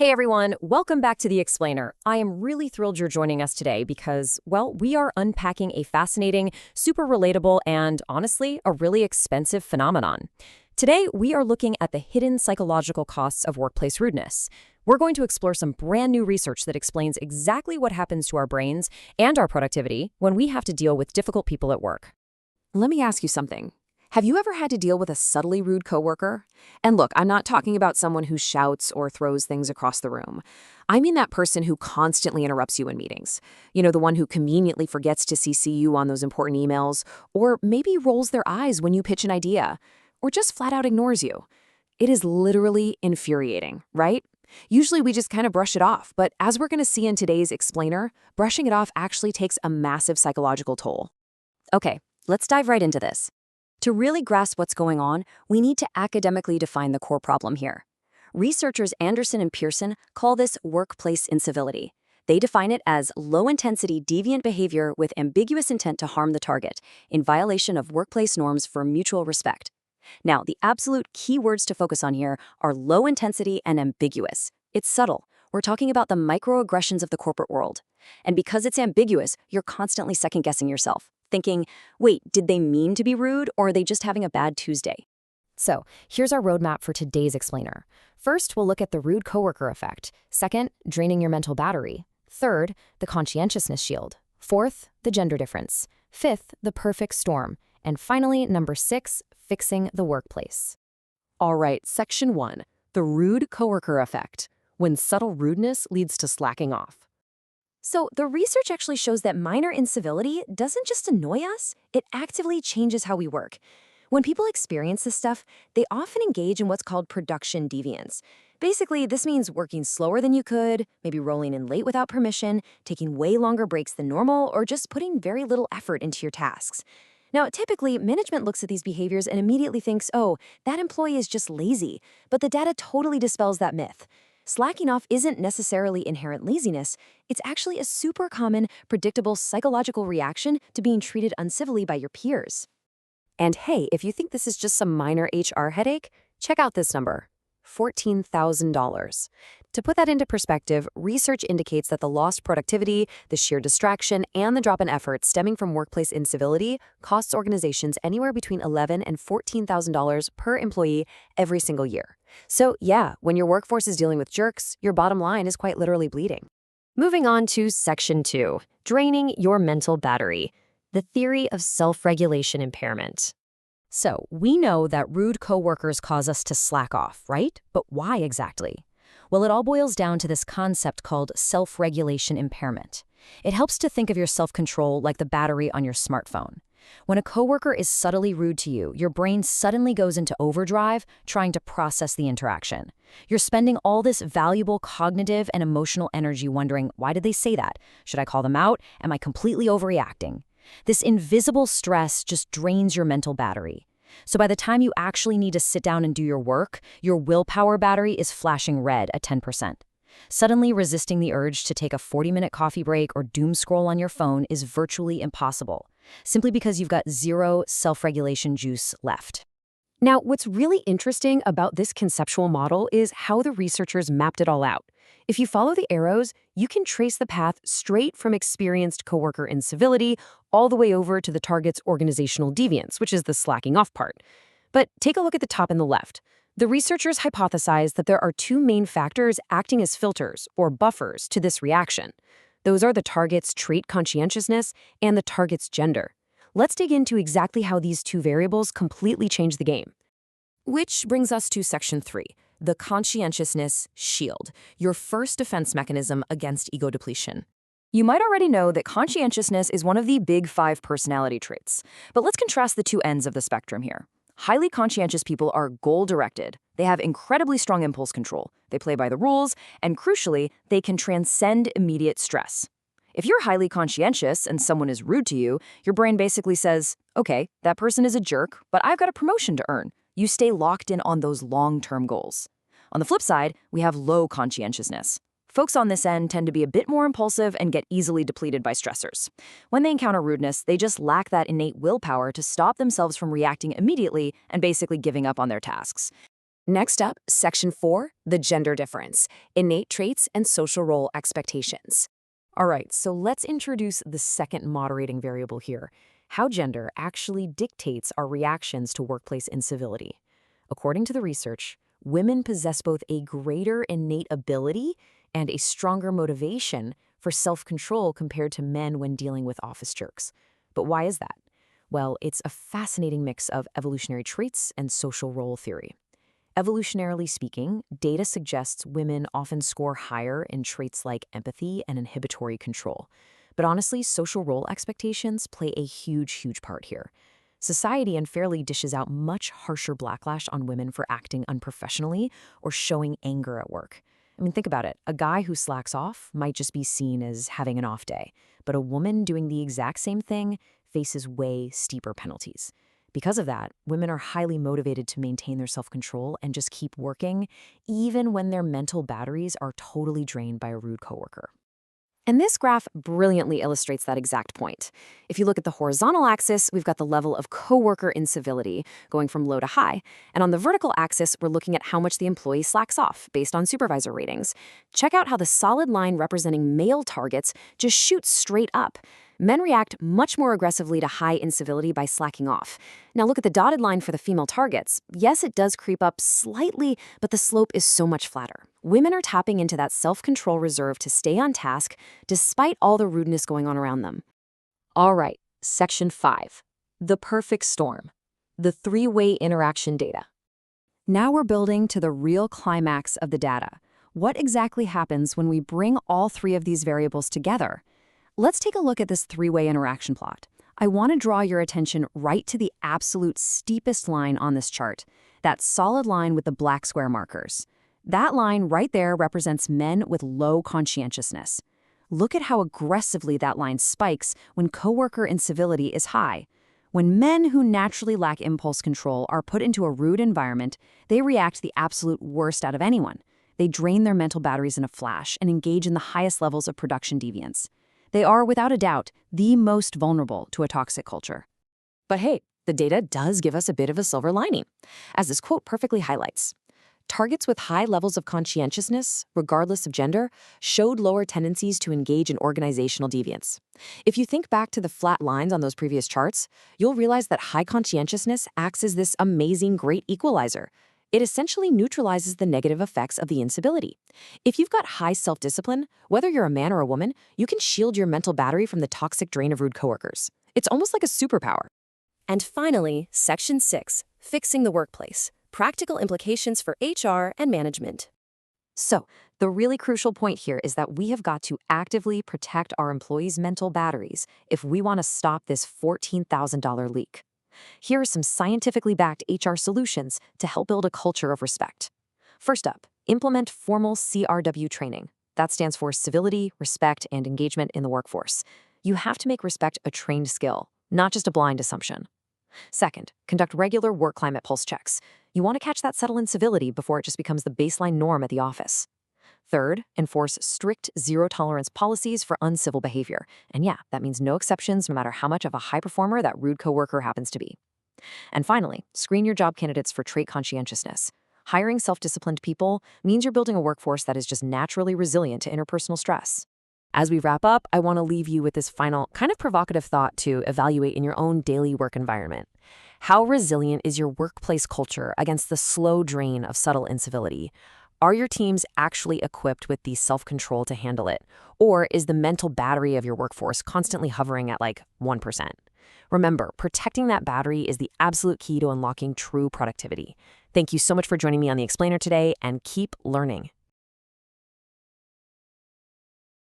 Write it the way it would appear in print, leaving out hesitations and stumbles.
Hey everyone, welcome back to The Explainer. I am really thrilled you're joining us today because, well, we are unpacking a fascinating, super relatable, and honestly, a really expensive phenomenon. Today, we are looking at the hidden psychological costs of workplace rudeness. We're going to explore some brand new research that explains exactly what happens to our brains and our productivity when we have to deal with difficult people at work. Let me ask you something. Have you ever had to deal with a subtly rude coworker? And look, I'm not talking about someone who shouts or throws things across the room. I mean that person who constantly interrupts you in meetings. You know, the one who conveniently forgets to CC you on those important emails, or maybe rolls their eyes when you pitch an idea, or just flat out ignores you. It is literally infuriating, right? Usually we just kind of brush it off, but as we're going to see in today's explainer, brushing it off actually takes a massive psychological toll. Okay, let's dive right into this. To really grasp what's going on, we need to academically define the core problem here. Researchers Anderson and Pearson call this workplace incivility. They define it as low-intensity deviant behavior with ambiguous intent to harm the target, in violation of workplace norms for mutual respect. Now, the absolute key words to focus on here are low intensity and ambiguous. It's subtle. We're talking about the microaggressions of the corporate world. And because it's ambiguous, you're constantly second-guessing yourself, thinking, wait, did they mean to be rude or are they just having a bad Tuesday? So, here's our roadmap for today's explainer. First, we'll look at the rude coworker effect. Second, draining your mental battery. Third, the conscientiousness shield. Fourth, the gender difference. Fifth, the perfect storm. And finally, number 6, fixing the workplace. All right, section 1, the rude coworker effect, when subtle rudeness leads to slacking off. So the research actually shows that minor incivility doesn't just annoy us, it actively changes how we work. When people experience this stuff, they often engage in what's called production deviance. Basically, this means working slower than you could, maybe rolling in late without permission, taking way longer breaks than normal, or just putting very little effort into your tasks. Now, typically, management looks at these behaviors and immediately thinks, oh, that employee is just lazy. But the data totally dispels that myth. Slacking off isn't necessarily inherent laziness. It's actually a super common, predictable psychological reaction to being treated uncivilly by your peers. And hey, if you think this is just some minor HR headache, check out this number, $14,000. To put that into perspective, research indicates that the lost productivity, the sheer distraction, and the drop in effort stemming from workplace incivility costs organizations anywhere between $11,000 and $14,000 per employee every single year. So yeah, when your workforce is dealing with jerks, your bottom line is quite literally bleeding. Moving on to section 2, draining your mental battery, the theory of self-regulation impairment. So we know that rude coworkers cause us to slack off, right? But why exactly? Well, it all boils down to this concept called self-regulation impairment. It helps to think of your self-control like the battery on your smartphone. When a coworker is subtly rude to you, your brain suddenly goes into overdrive trying to process the interaction. You're spending all this valuable cognitive and emotional energy wondering, why did they say that? Should I call them out? Am I completely overreacting? This invisible stress just drains your mental battery. So by the time you actually need to sit down and do your work, your willpower battery is flashing red at 10%. Suddenly resisting the urge to take a 40-minute coffee break or doom scroll on your phone is virtually impossible, simply because you've got zero self-regulation juice left. Now, what's really interesting about this conceptual model is how the researchers mapped it all out. If you follow the arrows, you can trace the path straight from experienced coworker incivility all the way over to the target's organizational deviance, which is the slacking off part. But take a look at the top and the left. The researchers hypothesized that there are two main factors acting as filters, or buffers, to this reaction. Those are the target's trait conscientiousness and the target's gender. Let's dig into exactly how these two variables completely change the game. Which brings us to section 3, the conscientiousness shield, your first defense mechanism against ego depletion. You might already know that conscientiousness is one of the big 5 personality traits, but let's contrast the two ends of the spectrum here. Highly conscientious people are goal-directed. They have incredibly strong impulse control. They play by the rules, and crucially, they can transcend immediate stress. If you're highly conscientious and someone is rude to you, your brain basically says, okay, that person is a jerk, but I've got a promotion to earn. You stay locked in on those long-term goals. On the flip side, we have low conscientiousness. Folks on this end tend to be a bit more impulsive and get easily depleted by stressors. When they encounter rudeness, they just lack that innate willpower to stop themselves from reacting immediately and basically giving up on their tasks. Next up, Section 4, the gender difference, innate traits and social role expectations. All right, so let's introduce the second moderating variable here, how gender actually dictates our reactions to workplace incivility. According to the research, women possess both a greater innate ability and a stronger motivation for self-control compared to men when dealing with office jerks. But why is that? Well, it's a fascinating mix of evolutionary traits and social role theory. Evolutionarily speaking, data suggests women often score higher in traits like empathy and inhibitory control. But honestly, social role expectations play a huge part here. Society unfairly dishes out much harsher backlash on women for acting unprofessionally or showing anger at work. I mean, think about it. A guy who slacks off might just be seen as having an off day, but a woman doing the exact same thing faces way steeper penalties. Because of that, women are highly motivated to maintain their self-control and just keep working, even when their mental batteries are totally drained by a rude coworker. And this graph brilliantly illustrates that exact point. If you look at the horizontal axis, we've got the level of coworker incivility going from low to high. And on the vertical axis, we're looking at how much the employee slacks off based on supervisor ratings. Check out how the solid line representing male targets just shoots straight up. Men react much more aggressively to high incivility by slacking off. Now look at the dotted line for the female targets. Yes, it does creep up slightly, but the slope is so much flatter. Women are tapping into that self-control reserve to stay on task despite all the rudeness going on around them. All right, Section 5, the perfect storm, the three-way interaction data. Now we're building to the real climax of the data. What exactly happens when we bring all three of these variables together? Let's take a look at this three-way interaction plot. I want to draw your attention right to the absolute steepest line on this chart, that solid line with the black square markers. That line right there represents men with low conscientiousness. Look at how aggressively that line spikes when coworker incivility is high. When men who naturally lack impulse control are put into a rude environment, they react the absolute worst out of anyone. They drain their mental batteries in a flash and engage in the highest levels of production deviance. They are, without a doubt, the most vulnerable to a toxic culture. But hey, the data does give us a bit of a silver lining, as this quote perfectly highlights. Targets with high levels of conscientiousness, regardless of gender, showed lower tendencies to engage in organizational deviance. If you think back to the flat lines on those previous charts, you'll realize that high conscientiousness acts as this amazing great equalizer. It essentially neutralizes the negative effects of the incivility. If you've got high self-discipline, whether you're a man or a woman, you can shield your mental battery from the toxic drain of rude coworkers. It's almost like a superpower. And finally, Section 6, fixing the workplace, practical implications for HR and management. So, the really crucial point here is that we have got to actively protect our employees' mental batteries if we want to stop this $14,000 leak. Here are some scientifically backed HR solutions to help build a culture of respect. First up, implement formal CRW training. That stands for civility, respect, and engagement in the workforce. You have to make respect a trained skill, not just a blind assumption. Second, conduct regular work climate pulse checks. You want to catch that subtle incivility before it just becomes the baseline norm at the office. Third, enforce strict zero-tolerance policies for uncivil behavior. And yeah, that means no exceptions no matter how much of a high performer that rude coworker happens to be. And finally, screen your job candidates for trait conscientiousness. Hiring self-disciplined people means you're building a workforce that is just naturally resilient to interpersonal stress. As we wrap up, I want to leave you with this final, kind of provocative thought to evaluate in your own daily work environment. How resilient is your workplace culture against the slow drain of subtle incivility? Are your teams actually equipped with the self-control to handle it? Or is the mental battery of your workforce constantly hovering at like 1%? Remember, protecting that battery is the absolute key to unlocking true productivity. Thank you so much for joining me on The Explainer today, and keep learning.